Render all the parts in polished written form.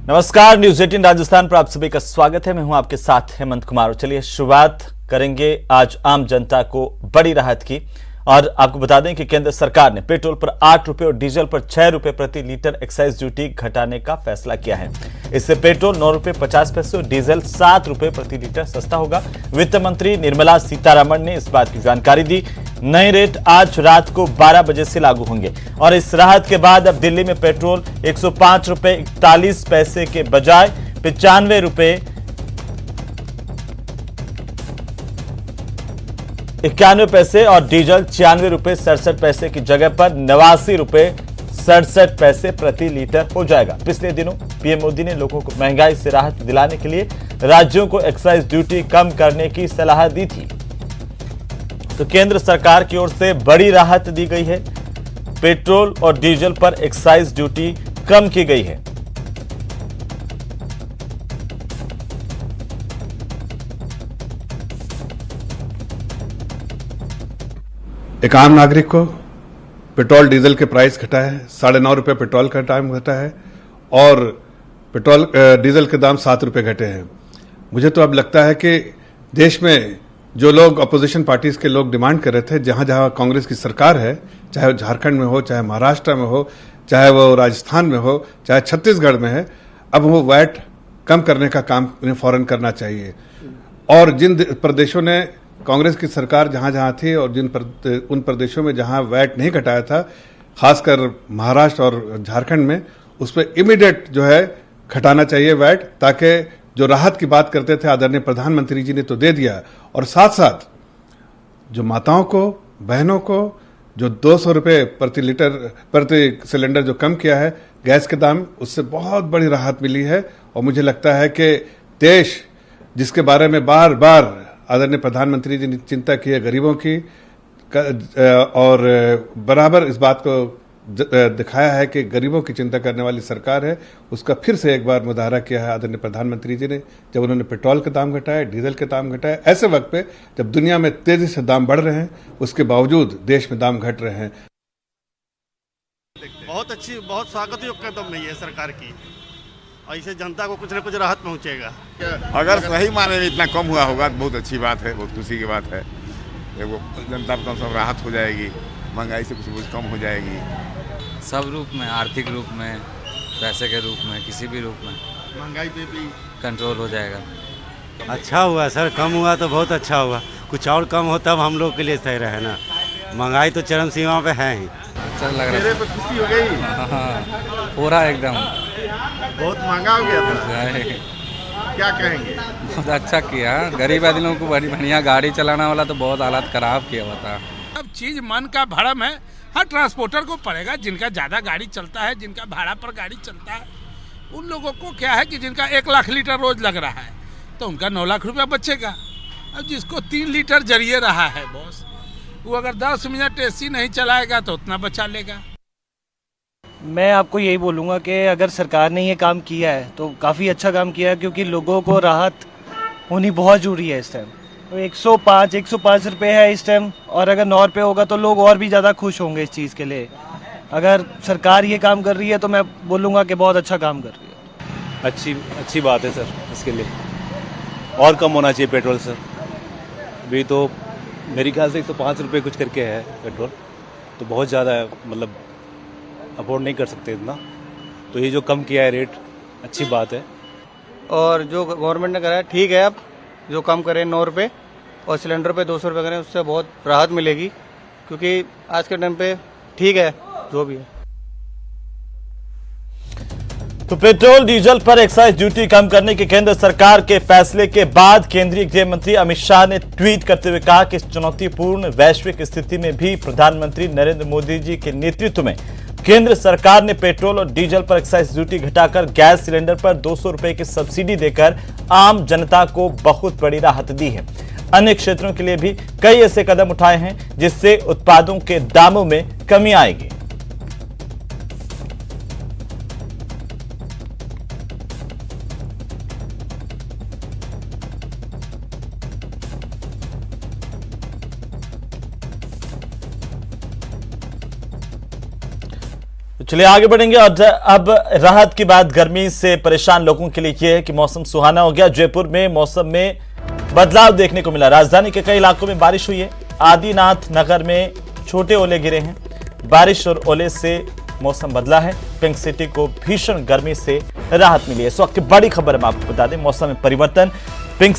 नमस्कार, न्यूज 18 राजस्थान पर आप सभी का स्वागत है। मैं हूं आपके साथ हेमंत कुमार। चलिए शुरुआत करेंगे आज आम जनता को बड़ी राहत की। और आपको बता दें कि केंद्र सरकार ने पेट्रोल पर 8 रुपए और डीजल पर 6 रुपए प्रति लीटर एक्साइज ड्यूटी घटाने का फैसला किया है। इससे पेट्रोल 9 रुपए 50 पैसे और डीजल 7 रुपए प्रति लीटर सस्ता होगा। वित्त मंत्री निर्मला सीतारमण ने इस बात की जानकारी दी। नए रेट आज रात को 12 बजे से लागू होंगे और इस राहत के बाद अब दिल्ली में पेट्रोल 105 रुपए 41 पैसे के बजाय 95 रुपए 91 पैसे और डीजल 96 रुपए 67 पैसे की जगह पर 89 रुपए 67 पैसे प्रति लीटर हो जाएगा। पिछले दिनों पीएम मोदी ने लोगों को महंगाई से राहत दिलाने के लिए राज्यों को एक्साइज ड्यूटी कम करने की सलाह दी थी। तो केंद्र सरकार की ओर से बड़ी राहत दी गई है। पेट्रोल और डीजल पर एक्साइज ड्यूटी कम की गई है। एक आम नागरिक को पेट्रोल डीजल के प्राइस घटा है, 9.5 रुपये पेट्रोल का दाम घटा है और पेट्रोल डीजल के दाम 7 रुपये घटे हैं। मुझे तो अब लगता है कि देश में जो लोग अपोजिशन पार्टीज के लोग डिमांड कर रहे थे, जहां जहां कांग्रेस की सरकार है, चाहे झारखंड में हो, चाहे महाराष्ट्र में हो, चाहे वो राजस्थान में हो, चाहे छत्तीसगढ़ में है, अब वो वैट कम करने का काम उन्हें फौरन करना चाहिए। और जिन प्रदेशों ने कांग्रेस की सरकार जहां जहां थी और उन प्रदेशों में जहां वैट नहीं घटाया था, खासकर महाराष्ट्र और झारखंड में, उस पर इमीडिएट जो है घटाना चाहिए वैट, ताकि जो राहत की बात करते थे आदरणीय प्रधानमंत्री जी ने तो दे दिया। और साथ साथ जो माताओं को, बहनों को जो 200 रुपये प्रति सिलेंडर जो कम किया है गैस के दाम, उससे बहुत बड़ी राहत मिली है। और मुझे लगता है कि देश जिसके बारे में बार बार आदरणीय प्रधानमंत्री जी ने चिंता की है, गरीबों की, और बराबर इस बात को दिखाया है कि गरीबों की चिंता करने वाली सरकार है, उसका फिर से एक बार मुजाहरा किया है आदरणीय प्रधानमंत्री जी ने, जब उन्होंने पेट्रोल के दाम घटाए, डीजल के दाम घटाए। ऐसे वक्त पे जब दुनिया में तेजी से दाम बढ़ रहे हैं, उसके बावजूद देश में दाम घट रहे हैं। बहुत अच्छी, बहुत स्वागत योग्य कदम नहीं है सरकार की। ऐसे जनता को कुछ न कुछ राहत पहुंचेगा। अगर सही माने में इतना कम हुआ होगा तो बहुत अच्छी बात है, बहुत खुशी की बात है। वो जनता को सब राहत हो जाएगी, महंगाई से कुछ कम हो जाएगी। सब रूप में, आर्थिक रूप में, पैसे के रूप में, किसी भी रूप में महंगाई पे भी कंट्रोल हो जाएगा। अच्छा हुआ सर, कम हुआ तो बहुत अच्छा हुआ। कुछ और कम हो तब हम लोग के लिए सही रहे ना। महंगाई तो चरम सीमा पे है ही। अच्छा लग रहा मेरे पे खुशी हो गई। है पूरा एकदम बहुत महंगा हो गया था, क्या कहेंगे? बहुत अच्छा किया। गरीब आदमियों को बड़ी बढ़िया गाड़ी चलाना वाला तो बहुत हालत खराब किया हुआ था। अब चीज मन का भरम है, हर ट्रांसपोर्टर को पड़ेगा। जिनका ज़्यादा गाड़ी चलता है, जिनका भाड़ा पर गाड़ी चलता है, उन लोगों को क्या है कि जिनका 1 लाख लीटर रोज लग रहा है तो उनका 9 लाख रुपया बचेगा। अब जिसको 3 लीटर जरिए रहा है बॉस, वो अगर 10 मिनट एसी नहीं चलाएगा तो उतना बचा लेगा। मैं आपको यही बोलूँगा कि अगर सरकार ने ये काम किया है तो काफ़ी अच्छा काम किया है, क्योंकि लोगों को राहत होनी बहुत ज़रूरी है इस टाइम। तो 105 रुपये है इस टाइम, और अगर 9 रुपये होगा तो लोग और भी ज़्यादा खुश होंगे इस चीज़ के लिए। अगर सरकार ये काम कर रही है तो मैं बोलूँगा कि बहुत अच्छा काम कर रही है। अच्छी बात है सर, इसके लिए और कम होना चाहिए पेट्रोल सर। अभी तो मेरे ख्याल से 105 रुपये कुछ करके है पेट्रोल, तो बहुत ज़्यादा है, मतलब अफोर्ड नहीं कर सकते इतना। तो ये जो कम किया है रेट, अच्छी बात है। और जो गवर्नमेंट ने करा है ठीक है। अब जो कम करें 9 रुपये और सिलेंडर पे 200 रुपये करें, उससे बहुत राहत मिलेगी, क्योंकि आज के टाइम पे ठीक है जो भी है। तो पेट्रोल डीजल पर एक्साइज ड्यूटी कम करने के केंद्र सरकार के फैसले के बाद केंद्रीय गृह मंत्री अमित शाह ने ट्वीट करते हुए कहा कि इस चुनौतीपूर्ण वैश्विक स्थिति में भी प्रधानमंत्री नरेंद्र मोदी जी के नेतृत्व में केंद्र सरकार ने पेट्रोल और डीजल पर एक्साइज ड्यूटी घटाकर गैस सिलेंडर पर 200 रुपए की सब्सिडी देकर आम जनता को बहुत बड़ी राहत दी है। अन्य क्षेत्रों के लिए भी कई ऐसे कदम उठाए हैं जिससे उत्पादों के दामों में कमी आएगी। चलिए आगे बढ़ेंगे और अब राहत की बात गर्मी से परेशान लोगों के लिए यह है कि मौसम सुहाना हो गया। जयपुर में मौसम में बदलाव देखने को मिला। राजधानी के कई इलाकों में बारिश हुई है। आदिनाथ नगर में छोटे ओले गिरे हैं। बारिश और ओले से मौसम बदला है। पिंक सिटी को भीषण गर्मी से राहत मिली है। इस वक्त की बड़ी खबर हम आपको बता दें, मौसम में परिवर्तन पिंक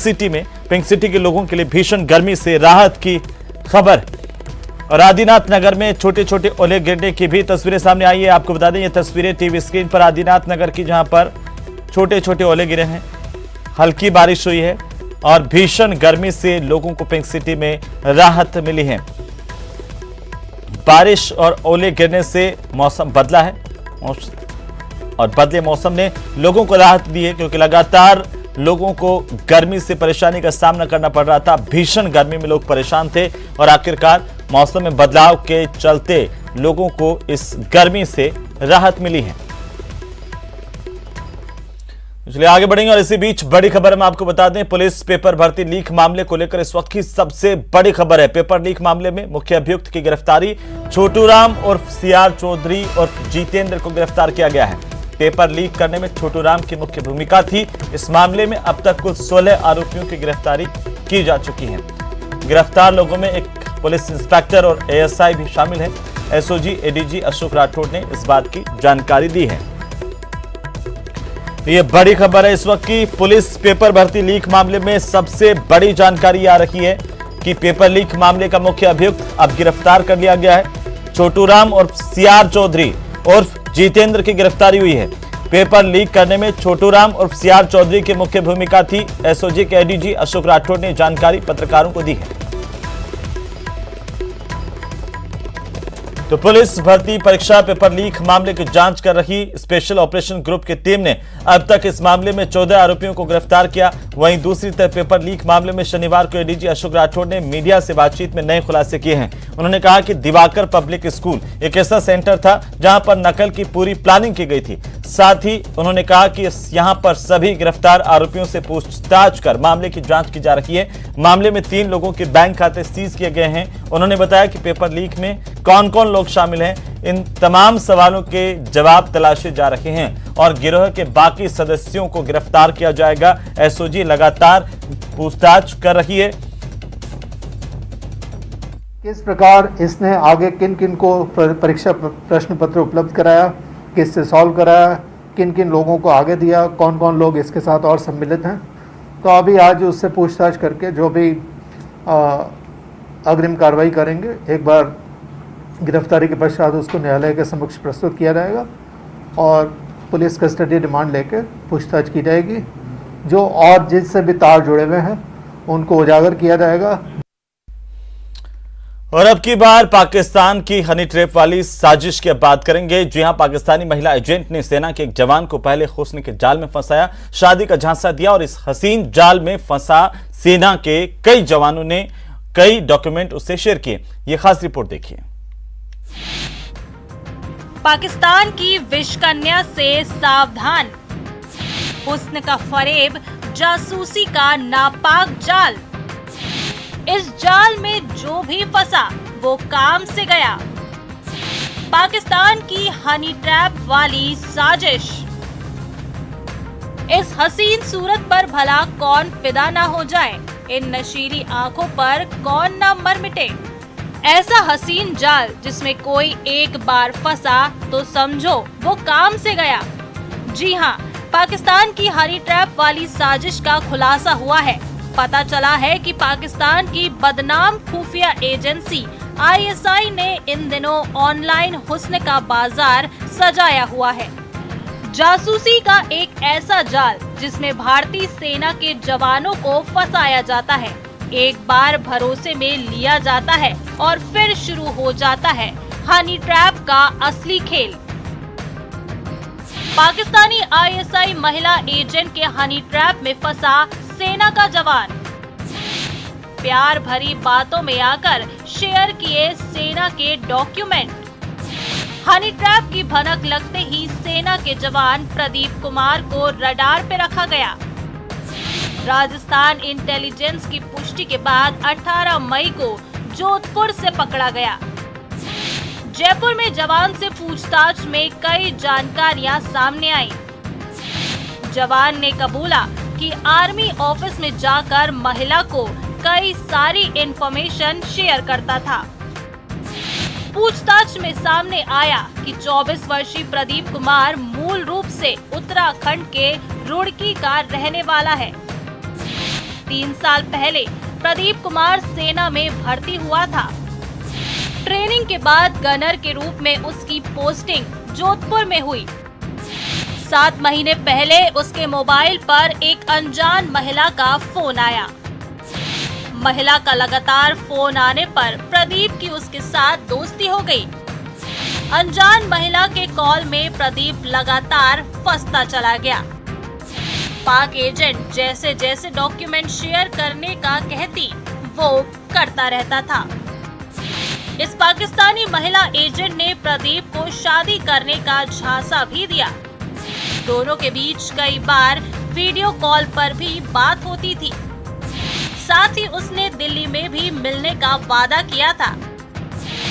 सिटी के लोगों के लिए भीषण गर्मी से राहत की खबर। और आदिनाथ नगर में छोटे छोटे ओले गिरने की भी तस्वीरें सामने आई है। आपको बता दें ये तस्वीरें टीवी स्क्रीन पर आदिनाथ नगर की, जहां पर छोटे छोटे ओले गिरे हैं। हल्की बारिश हुई है और भीषण गर्मी से लोगों को पिंक सिटी में राहत मिली है। बारिश और ओले गिरने से मौसम बदला है और बदले मौसम ने लोगों को राहत दी है, क्योंकि लगातार लोगों को गर्मी से परेशानी का सामना करना पड़ रहा था। भीषण गर्मी में लोग परेशान थे और आखिरकार मौसम में बदलाव के चलते लोगों को इस गर्मी से राहत मिली है। चलिए आगे बढ़ेंगे और इसी बीच बड़ी खबर हम आपको बता दें, पुलिस पेपर भर्ती लीक मामले को लेकर इस वक्त की सबसे बड़ी खबर है। पेपर लीक मामले में मुख्य अभियुक्त की गिरफ्तारी। छोटू राम और सीआर चौधरी और जितेंद्र को गिरफ्तार किया गया है। पेपर लीक करने में छोटू राम की मुख्य भूमिका थी। इस मामले में अब तक कुल 16 आरोपियों की गिरफ्तारी की जा चुकी है। गिरफ्तार लोगों में एक पुलिस इंस्पेक्टर और एएसआई भी शामिल है। एसओजी एडीजी अशोक राठौड़ ने इस बात की जानकारी दी है। ये बड़ी खबर है इस वक्त की। पुलिस पेपर भर्ती लीक मामले में सबसे बड़ी जानकारी आ रही है कि पेपर लीक मामले का मुख्य अभियुक्त अब गिरफ्तार कर लिया गया है। छोटू राम और सीआर चौधरी उर्फ जितेंद्र की गिरफ्तारी हुई है। पेपर लीक करने में छोटू राम और सीआर चौधरी की मुख्य भूमिका थी। एसओजी के एडीजी अशोक राठौड़ ने जानकारी पत्रकारों को दी है। तो पुलिस भर्ती परीक्षा पेपर लीक मामले की जांच कर रही स्पेशल ऑपरेशन ग्रुप की टीम ने अब तक इस मामले में 14 आरोपियों को गिरफ्तार किया। वहीं दूसरी तरफ पेपर लीक मामले में शनिवार को एडीजी अशोक राठौड़ ने मीडिया से बातचीत में नए खुलासे किए हैं। उन्होंने कहा कि दिवाकर पब्लिक स्कूल एक ऐसा सेंटर था जहां पर नकल की पूरी प्लानिंग की गई थी। साथ ही उन्होंने कहा कि यहां पर सभी गिरफ्तार आरोपियों से पूछताछ कर मामले की जांच की जा रही है। मामले में 3 लोगों के बैंक खाते सीज किए गए हैं। उन्होंने बताया कि पेपर लीक में कौन कौन लोग शामिल हैं, इन तमाम सवालों के जवाब तलाशे जा रहे हैं और गिरोह के बाकी सदस्यों को गिरफ्तार किया जाएगा। एसओजी लगातार पूछताछ कर रही है। किस प्रकार इसने आगे किन किन को परीक्षा प्रश्न पत्र उपलब्ध कराया, किससे सॉल्व कराया, किन किन लोगों को आगे दिया, कौन कौन लोग इसके साथ और सम्मिलित हैं। तो अभी आज उससे पूछताछ करके जो भी अग्रिम कार्रवाई करेंगे, एक बार गिरफ्तारी के पश्चात उसको न्यायालय के समक्ष प्रस्तुत किया जाएगा और पुलिस कस्टडी रिमांड लेकर पूछताछ की जाएगी। जो और जिससे भी तार जुड़े हुए हैं उनको उजागर किया जाएगा। और अब की बार पाकिस्तान की हनी ट्रैप वाली साजिश की अब बात करेंगे। जी हां, पाकिस्तानी महिला एजेंट ने सेना के एक जवान को पहले हुस्न के जाल में फंसाया, शादी का झांसा दिया और इस हसीन जाल में फंसा सेना के कई जवानों ने कई डॉक्यूमेंट उससे शेयर किए। ये खास रिपोर्ट देखिए। पाकिस्तान की विष कन्या से सावधान, हुस्न का फरेब, जासूसी का नापाक जाल। इस जाल में जो भी फंसा वो काम से गया। पाकिस्तान की हनी ट्रैप वाली साजिश। इस हसीन सूरत पर भला कौन फिदा ना हो जाए, इन नशीली आंखों पर कौन ना मर मिटे। ऐसा हसीन जाल जिसमें कोई एक बार फंसा तो समझो वो काम से गया। जी हां, पाकिस्तान की हनी ट्रैप वाली साजिश का खुलासा हुआ है। पता चला है कि पाकिस्तान की बदनाम खुफिया एजेंसी आईएसआई ने इन दिनों ऑनलाइन हुस्न का बाजार सजाया हुआ है। जासूसी का एक ऐसा जाल जिसमें भारतीय सेना के जवानों को फंसाया जाता है, एक बार भरोसे में लिया जाता है और फिर शुरू हो जाता है हनी ट्रैप का असली खेल। पाकिस्तानी आईएसआई महिला एजेंट के हनी ट्रैप में फंसा सेना का जवान। प्यार भरी बातों में आकर शेयर किए सेना के डॉक्यूमेंट। हनी ट्रैप की भनक लगते ही सेना के जवान प्रदीप कुमार को रडार पे रखा गया। राजस्थान इंटेलिजेंस की पुष्टि के बाद 18 मई को जोधपुर से पकड़ा गया। जयपुर में जवान से पूछताछ में कई जानकारियां सामने आई। जवान ने कबूला कि आर्मी ऑफिस में जाकर महिला को कई सारी इंफॉर्मेशन शेयर करता था। पूछताछ में सामने आया कि 24 वर्षीय प्रदीप कुमार मूल रूप से उत्तराखंड के रुड़की का रहने वाला है। 3 साल पहले प्रदीप कुमार सेना में भर्ती हुआ था। ट्रेनिंग के बाद गनर के रूप में उसकी पोस्टिंग जोधपुर में हुई। 7 महीने पहले उसके मोबाइल पर एक अनजान महिला का फोन आया। महिला का लगातार फोन आने पर प्रदीप की उसके साथ दोस्ती हो गई। अनजान महिला के कॉल में प्रदीप लगातार फंसता चला गया। पाक एजेंट जैसे जैसे डॉक्यूमेंट शेयर करने का कहती वो करता रहता था। इस पाकिस्तानी महिला एजेंट ने प्रदीप को शादी करने का झांसा भी दिया। दोनों के बीच कई बार वीडियो कॉल पर भी बात होती थी। साथ ही उसने दिल्ली में भी मिलने का वादा किया था।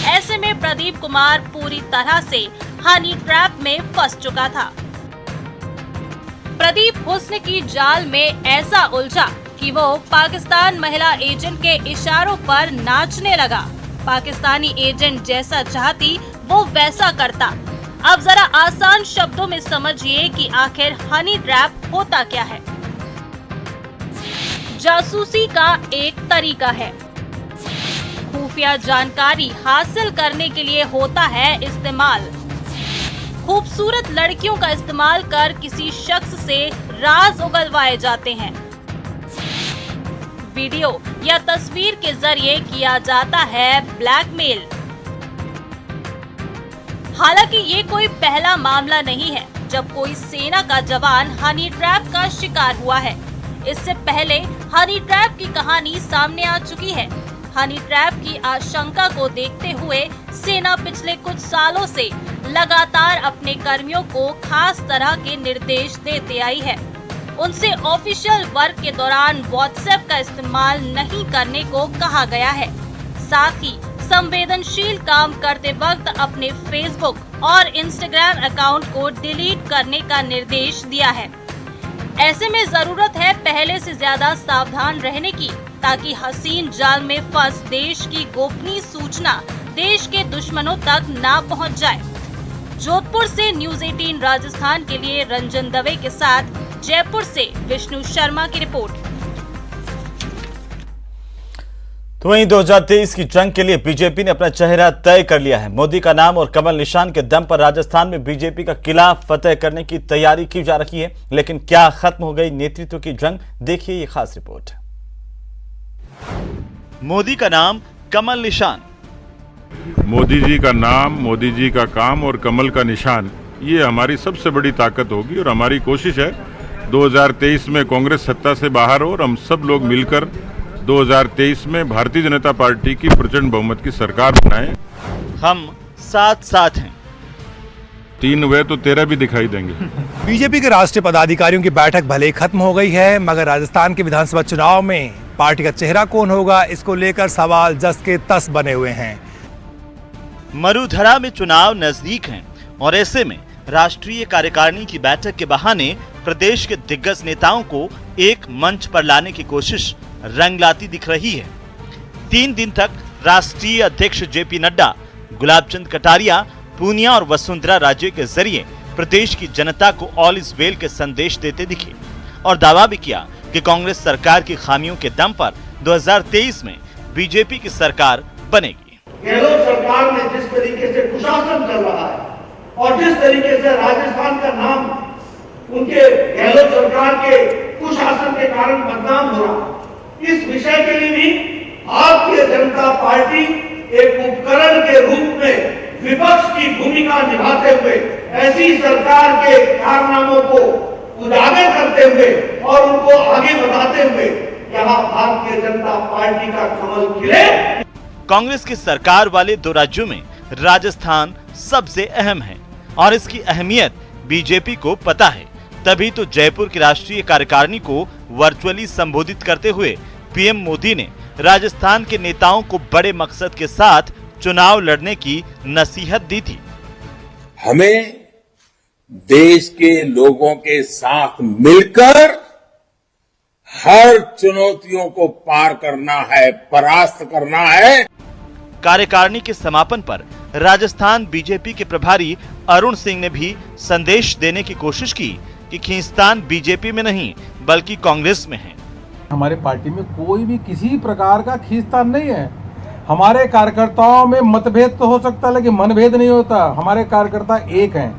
ऐसे में प्रदीप कुमार पूरी तरह से हनी ट्रैप में फंस चुका था। प्रदीप हुस्न की जाल में ऐसा उलझा कि वो पाकिस्तान महिला एजेंट के इशारों पर नाचने लगा। पाकिस्तानी एजेंट जैसा चाहती वो वैसा करता। अब जरा आसान शब्दों में समझिए कि आखिर हनी ट्रैप होता क्या है। जासूसी का एक तरीका है। खुफिया जानकारी हासिल करने के लिए होता है इस्तेमाल। खूबसूरत लड़कियों का इस्तेमाल कर किसी शख्स से राज उगलवाए जाते हैं। वीडियो या तस्वीर के जरिए किया जाता है ब्लैकमेल। हालांकि ये कोई पहला मामला नहीं है जब कोई सेना का जवान हनी ट्रैप का शिकार हुआ है। इससे पहले हनी ट्रैप की कहानी सामने आ चुकी है। हनी ट्रैप की आशंका को देखते हुए सेना पिछले कुछ सालों से लगातार अपने कर्मियों को खास तरह के निर्देश देते आई है। उनसे ऑफिशियल वर्क के दौरान व्हाट्सएप का इस्तेमाल नहीं करने को कहा गया है। साथ ही संवेदनशील काम करते वक्त अपने फेसबुक और इंस्टाग्राम अकाउंट को डिलीट करने का निर्देश दिया है। ऐसे में जरूरत है पहले से ज्यादा सावधान रहने की, ताकि हसीन जाल में फंस देश की गोपनीय सूचना देश के दुश्मनों तक ना पहुंच जाए। जोधपुर से न्यूज़ 18 राजस्थान के लिए रंजन दवे के साथ जयपुर से विष्णु शर्मा की रिपोर्ट। तो वहीं 2023 की जंग के लिए बीजेपी ने अपना चेहरा तय कर लिया है। मोदी का नाम और कमल निशान के दम पर राजस्थान में बीजेपी का किला फतेह करने की तैयारी की जा रही है। लेकिन क्या खत्म हो गई नेतृत्व की जंग? देखिए ये खास रिपोर्ट। मोदी का नाम, कमल निशान। मोदी जी का नाम, मोदी जी का काम और कमल का निशान, ये हमारी सबसे बड़ी ताकत होगी। और हमारी कोशिश है 2023 में कांग्रेस सत्ता से बाहर हो और हम सब लोग मिलकर 2023 में भारतीय जनता पार्टी की प्रचंड बहुमत की सरकार बनाएं। हम साथ साथ हैं। 3 हुए तो 13 भी दिखाई देंगे। बीजेपी के राष्ट्रीय पदाधिकारियों की बैठक भले ही खत्म हो गई है, मगर राजस्थान के विधानसभा चुनाव में पार्टी का चेहरा कौन होगा, इसको लेकर सवाल जस के तस बने हुए हैं। मरुधरा में चुनाव नजदीक हैं और ऐसे में राष्ट्रीय कार्यकारिणी की बैठक के बहाने प्रदेश के दिग्गज नेताओं को एक मंच पर लाने की कोशिश रंग लाती दिख रही है। 3 दिन तक राष्ट्रीय अध्यक्ष जेपी नड्डा, गुलाब चंद कटारिया, पूनिया और वसुंधरा राजे के जरिए प्रदेश की जनता को ऑल इज वेल के संदेश देते दिखे और दावा भी किया कि कांग्रेस सरकार की खामियों के दम पर 2023 में बीजेपी की सरकार बनेगी। गहलोत सरकार में जिस तरीके से कुशासन चल रहा है और जिस तरीके से राजस्थान का नाम उनके गहलोत सरकार के कुशासन के कारण बदनाम हो रहा, इस विषय के लिए भी भारतीय जनता पार्टी एक उपकरण के रूप में विपक्ष की भूमिका निभाते हुए ऐसी सरकार के कारनामों को उजागर करते हुए और उनको आगे बढ़ाते हुए यहाँ भारतीय जनता पार्टी का कमल खिले। कांग्रेस की सरकार वाले 2 राज्यों में राजस्थान सबसे अहम है और इसकी अहमियत बीजेपी को पता है। तभी तो जयपुर की राष्ट्रीय कार्यकारिणी को वर्चुअली संबोधित करते हुए पीएम मोदी ने राजस्थान के नेताओं को बड़े मकसद के साथ चुनाव लड़ने की नसीहत दी थी। हमें देश के लोगों के साथ मिलकर हर चुनौतियों को पार करना है, परास्त करना है। कार्यकारिणी के समापन पर राजस्थान बीजेपी के प्रभारी अरुण सिंह ने भी संदेश देने की कोशिश की कि खींचतान बीजेपी में नहीं बल्कि कांग्रेस में है। हमारे पार्टी में कोई भी किसी प्रकार का खींचतान नहीं है। हमारे कार्यकर्ताओं में मतभेद तो हो सकता है लेकिन मनभेद नहीं होता। हमारे कार्यकर्ता एक हैं।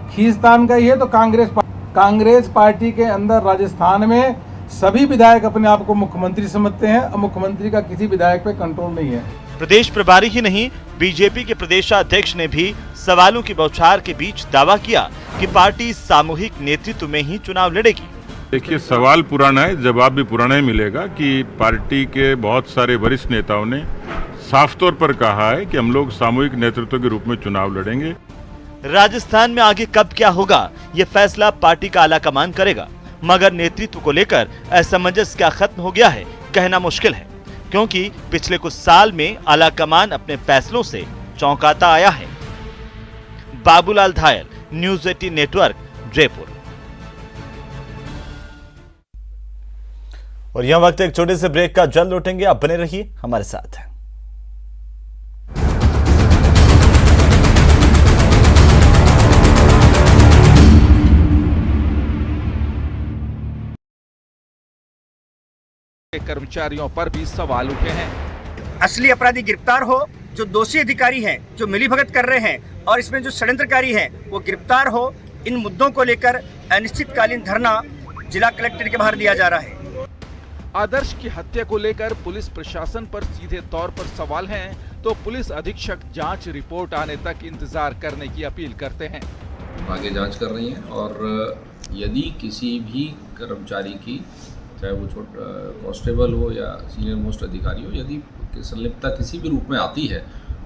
खींचतान का ये तो कांग्रेस पार्टी के अंदर राजस्थान में सभी विधायक अपने आप को मुख्यमंत्री समझते हैं और मुख्यमंत्री का किसी विधायक पे कंट्रोल नहीं है। प्रदेश प्रभारी ही नहीं, बीजेपी के प्रदेशाध्यक्ष ने भी सवालों की बौछार के बीच दावा किया कि पार्टी सामूहिक नेतृत्व में ही चुनाव लड़ेगी। देखिए, सवाल पुराना है, जवाब भी पुराना ही मिलेगा कि पार्टी के बहुत सारे वरिष्ठ नेताओं ने साफ तौर पर कहा है कि हम लोग सामूहिक नेतृत्व के रूप में चुनाव लड़ेंगे। राजस्थान में आगे कब क्या होगा ये फैसला पार्टी का आलाकमान करेगा, मगर नेतृत्व को लेकर असमंजस क्या खत्म हो गया है कहना मुश्किल है, क्योंकि पिछले कुछ साल में आलाकमान अपने फैसलों से चौंकाता आया है। Babulal धायल, news 18 network, Jaipur. और यह वक्त एक छोटे से ब्रेक का, जल्द लौटेंगे, आप बने रहिए हमारे साथ। कर्मचारियों पर भी सवाल उठे हैं। असली अपराधी गिरफ्तार हो, जो दोषी अधिकारी हैं, जो मिलीभगत कर रहे हैं और इसमें जो षड्यंत्रकारी हैं वो गिरफ्तार हो। इन मुद्दों को लेकर अनिश्चितकालीन धरना जिला कलेक्टर के बाहर दिया जा रहा है। आदर्श की हत्या को लेकर पुलिस प्रशासन पर सीधे तौर पर सवाल हैं, तो पुलिस अधीक्षक जांच रिपोर्ट आने तक इंतजार करने की अपील करते हैं। आगे जांच कर रही हैं और यदि किसी भी कर्मचारी की, चाहे वो कांस्टेबल हो या सीनियर मोस्ट अधिकारी हो, यदि संलिप्तता किसी भी रूप में आती है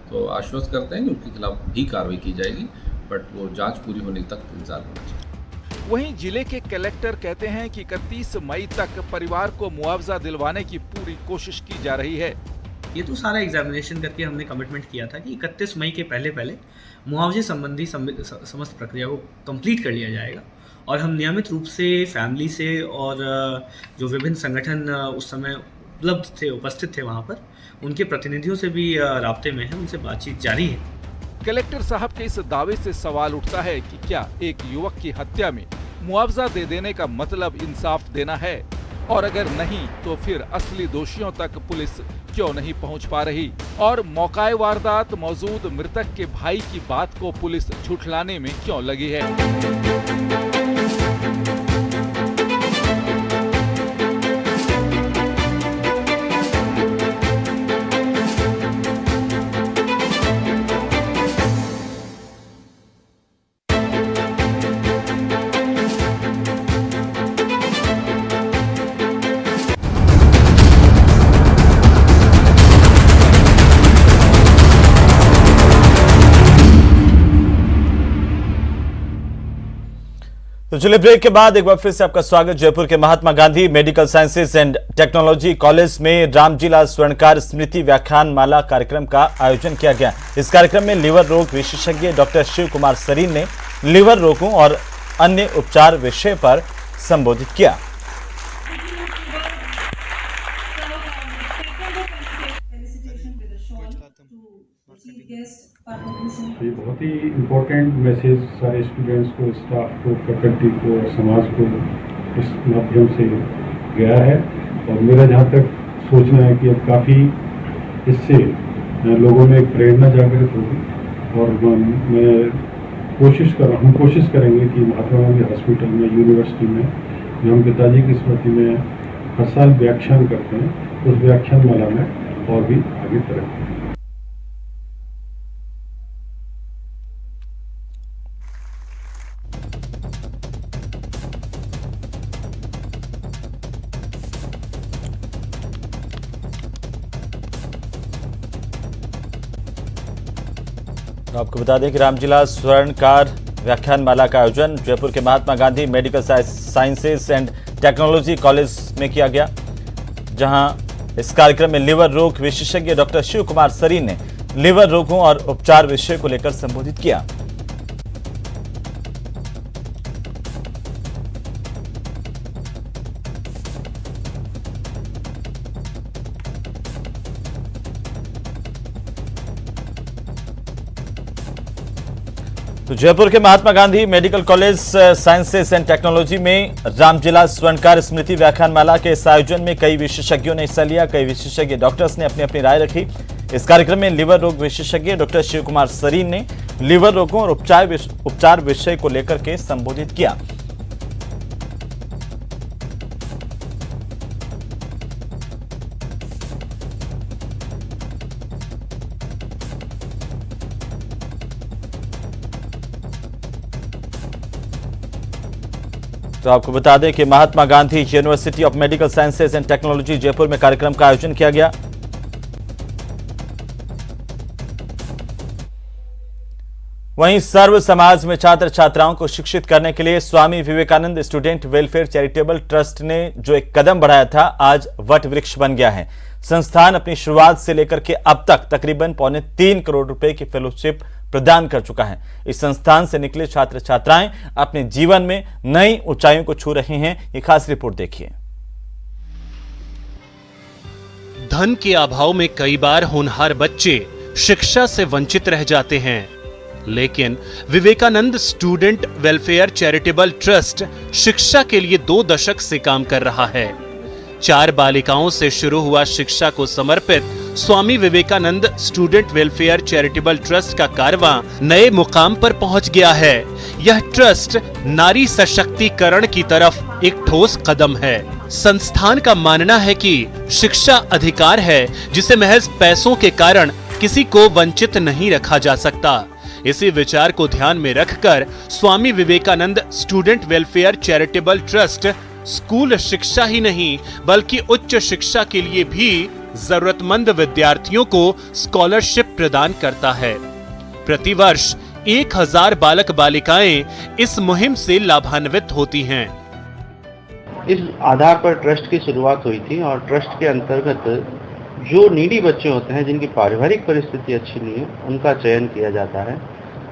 तो आश्वस्त करते हैं कि उसके खिलाफ भी कार्रवाई की जाएगी, बट वो जांच पूरी होने तक इंतजार होना चाहिए। वहीं जिले के कलेक्टर कहते हैं कि 31 मई तक परिवार को मुआवजा दिलवाने की पूरी कोशिश की जा रही है। ये तो सारा एग्जामिनेशन करके हमने कमिटमेंट किया था कि 31 मई के पहले मुआवजे संबंधी समस्त प्रक्रिया को कंप्लीट कर लिया जाएगा और हम नियमित रूप से फैमिली से और जो विभिन्न संगठन उस समय उपस्थित थे वहाँ पर, उनके प्रतिनिधियों से भी राब्ते में है, उनसे बातचीत जारी है। कलेक्टर साहब के इस दावे से सवाल उठता है कि क्या एक युवक की हत्या में मुआवजा दे देने का मतलब इंसाफ देना है, और अगर नहीं तो फिर असली दोषियों तक पुलिस क्यों नहीं पहुंच पा रही, और मौकाए वारदात मौजूद मृतक के भाई की बात को पुलिस झुठलाने में क्यों लगी है। तो चलिए ब्रेक के बाद एक बार फिर से आपका स्वागत। जयपुर के Mahatma Gandhi medical sciences and technology college में रामजीलाल स्वर्णकार स्मृति व्याख्यान माला कार्यक्रम का आयोजन किया गया। इस कार्यक्रम में लीवर रोग विशेषज्ञ डॉक्टर शिव कुमार सरीन ने लीवर रोगों और अन्य उपचार विषय पर संबोधित किया। ये बहुत ही इम्पोर्टेंट मैसेज सारे स्टूडेंट्स को, स्टाफ को, फैकल्टी को और समाज को इस माध्यम से गया है। और मेरा जहाँ तक सोचना है कि अब काफ़ी इससे लोगों में एक प्रेरणा जागृत होगी और हम कोशिश करेंगे कि महात्मा गांधी हॉस्पिटल में, यूनिवर्सिटी में, जो हम पिताजी की स्मृति में हर साल व्याख्यान करते हैं, उस व्याख्यान माला में और भी आगे तरक्की। आपको बता दें कि रामजीलाल स्वर्णकार व्याख्यान माला का आयोजन जयपुर के Mahatma Gandhi medical sciences and technology college में किया गया, जहां इस कार्यक्रम में लीवर रोग विशेषज्ञ डॉक्टर शिव कुमार सरीन ने लीवर रोगों और उपचार विषय को लेकर संबोधित किया। तो जयपुर के Mahatma Gandhi medical college sciences and technology में रामजिला स्वर्णकार स्मृति व्याख्यानमाला के इस आयोजन में कई विशेषज्ञों ने हिस्सा लिया। कई विशेषज्ञ डॉक्टर्स ने अपनी अपनी राय रखी। इस कार्यक्रम में लीवर रोग विशेषज्ञ डॉक्टर शिव कुमार सरीन ने लीवर रोगों और उपचार विषय को लेकर के संबोधित किया। तो आपको बता दें कि Mahatma Gandhi university of medical sciences and technology Jaipur में कार्यक्रम का आयोजन किया गया। वहीं सर्व समाज में छात्र छात्राओं को शिक्षित करने के लिए Swami Vivekananda student welfare charitable trust ने जो एक कदम बढ़ाया था, आज वट वृक्ष बन गया है। संस्थान अपनी शुरुआत से लेकर के अब तक तकरीबन 3.25 करोड़ रुपए की फेलोशिप प्रदान कर चुका है। इस संस्थान से निकले छात्र छात्राएं अपने जीवन में नई ऊंचाइयों को छू रहे हैं। ये खास रिपोर्ट देखिए। धन के अभाव में कई बार होनहार बच्चे शिक्षा से वंचित रह जाते हैं, लेकिन Vivekananda student welfare charitable trust शिक्षा के लिए 2 दशक से काम कर रहा है। 4 बालिकाओं से शुरू हुआ शिक्षा को समर्पित Swami Vivekananda student welfare charitable trust का कारवां नए मुकाम पर पहुंच गया है। यह ट्रस्ट नारी सशक्तिकरण की तरफ एक ठोस कदम है। संस्थान का मानना है कि शिक्षा अधिकार है जिसे महज पैसों के कारण किसी को वंचित नहीं रखा जा सकता। इसी विचार को ध्यान में रखकर Swami Vivekananda student welfare charitable trust school शिक्षा ही नहीं बल्कि उच्च शिक्षा के लिए भी जरूरतमंद विद्यार्थियों को स्कॉलरशिप प्रदान करता है। प्रतिवर्ष 1000 बालक बालिकाएं इस मुहिम से लाभान्वित होती हैं। इस आधार पर ट्रस्ट की शुरुआत हुई थी और ट्रस्ट के अंतर्गत जो नीडी बच्चे होते हैं जिनकी पारिवारिक परिस्थिति अच्छी नहीं है उनका चयन किया जाता है।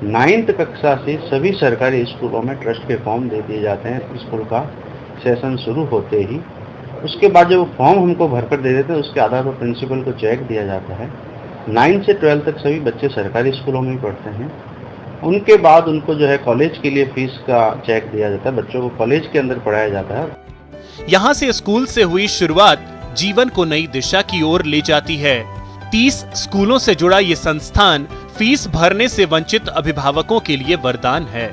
9th कक्षा से सभी सरकारी स्कूलों में ट्रस्ट के फॉर्म दे दिए जाते हैं स्कूल का सेशन शुरू होते ही। उसके बाद जब वो फॉर्म हमको भरकर दे देते हैं उसके आधार पर प्रिंसिपल को चेक दिया जाता है। 9 से 12 तक सभी बच्चे सरकारी स्कूलों में ही पढ़ते हैं। उनके बाद उनको जो है कॉलेज के लिए फीस का चेक दिया जाता है, बच्चों को कॉलेज के अंदर पढ़ाया जाता है। यहाँ से स्कूल से हुई शुरुआत जीवन को नई दिशा की ओर ले जाती है। 30 स्कूलों से जुड़ा ये संस्थान फीस भरने से वंचित अभिभावकों के लिए वरदान है।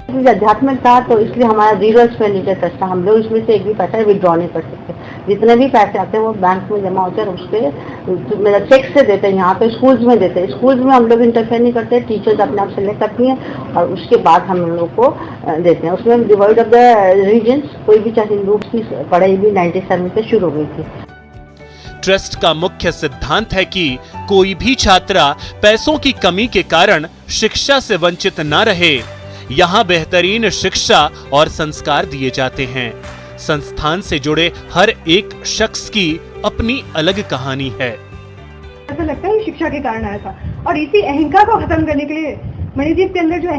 आध्यात्मिक था तो इसलिए हमारा 0 एक्सपेंडिचर ट्रस्ट था। हम लोग इसमें से एक भी पैसा विड्रॉ नहीं कर सकते। जितने भी पैसे आते हैं वो बैंक में जमा होते हैं, उसके मेरा चेक से देते हैं। यहाँ पे स्कूल्स में देते हैं। स्कूल्स में हम लोग इंटरफेयर नहीं करते, टीचर्स अपने आप सेलेक्ट करती हैं और उसके बाद हम लोग को देते हैं। उसमें डिवाइड ऑफ द रीजन्स, कोई भी चाहे हिंदू की पढ़ाई भी 97 से शुरू हो गई थी। ट्रस्ट का मुख्य सिद्धांत है कि कोई भी छात्रा पैसों की कमी के कारण शिक्षा से वंचित न रहे। यहाँ बेहतरीन शिक्षा और संस्कार दिए जाते हैं। संस्थान से जुड़े हर एक शख्स की अपनी अलग कहानी है। ऐसा लगता है शिक्षा के कारण आया था और इसी अहंकार को खत्म करने के लिए मणिदीप के अंदर जो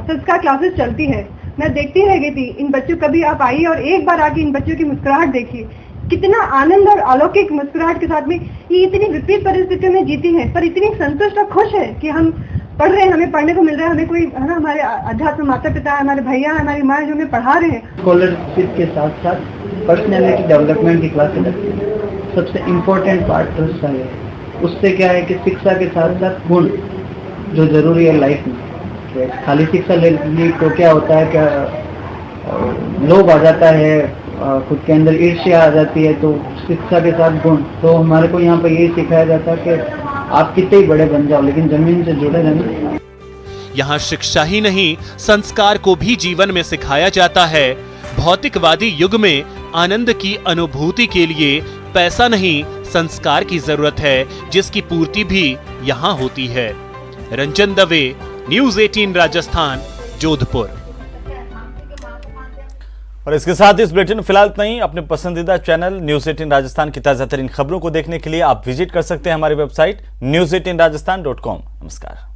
संस्कार क्लासेस चलती है, मैं देखती रह गई थी। इन बच्चों कभी आप आई और एक बार आके इन बच्चों की मुस्कुराहट देखिए, कितना आनंद और अलौकिक मुस्कुराहट के साथ में ये इतनी विपरीत परिस्थितियों में जीती है पर इतनी संतुष्ट और खुश है कि हम पढ़ रहे हैं, हमें पढ़ने को मिल रहा है, हमें कोई है ना, हमारे अध्यात्म माता पिता, हमारे भैया, हमारी माँ जो हमें पढ़ा रहे हैं। स्कॉलरशिप के साथ साथ पर्सनैलिटी डेवलपमेंट की क्लासें लगती है। सबसे इम्पोर्टेंट पार्ट ट्रस्ट का है। उससे क्या है कि शिक्षा के साथ साथ गुण जो जरूरी है लाइफ में। खाली शिक्षा ले ली तो क्या होता है, क्या लोभ आ जाता है, खुद के अंदर ईर्ष्या आ जाती है। तो शिक्षा के साथ गुण, तो हमारे को यहाँ पर यही सिखाया जाता है कि आप कितने ही बड़े बन जाओ लेकिन जमीन से जुड़े रहना। यहाँ शिक्षा ही नहीं संस्कार को भी जीवन में सिखाया जाता है। भौतिकवादी युग में आनंद की अनुभूति के लिए पैसा नहीं संस्कार की जरूरत है, जिसकी पूर्ति भी यहाँ होती है। रंजन दवे, न्यूज़ 18 राजस्थान, जोधपुर। और इसके साथ ही इस बुलेटिन में फिलहाल इतना ही। अपने पसंदीदा चैनल न्यूज 18 राजस्थान की ताजा तरीन खबरों को देखने के लिए आप विजिट कर सकते हैं हमारी वेबसाइट news18rajasthan.com। नमस्कार।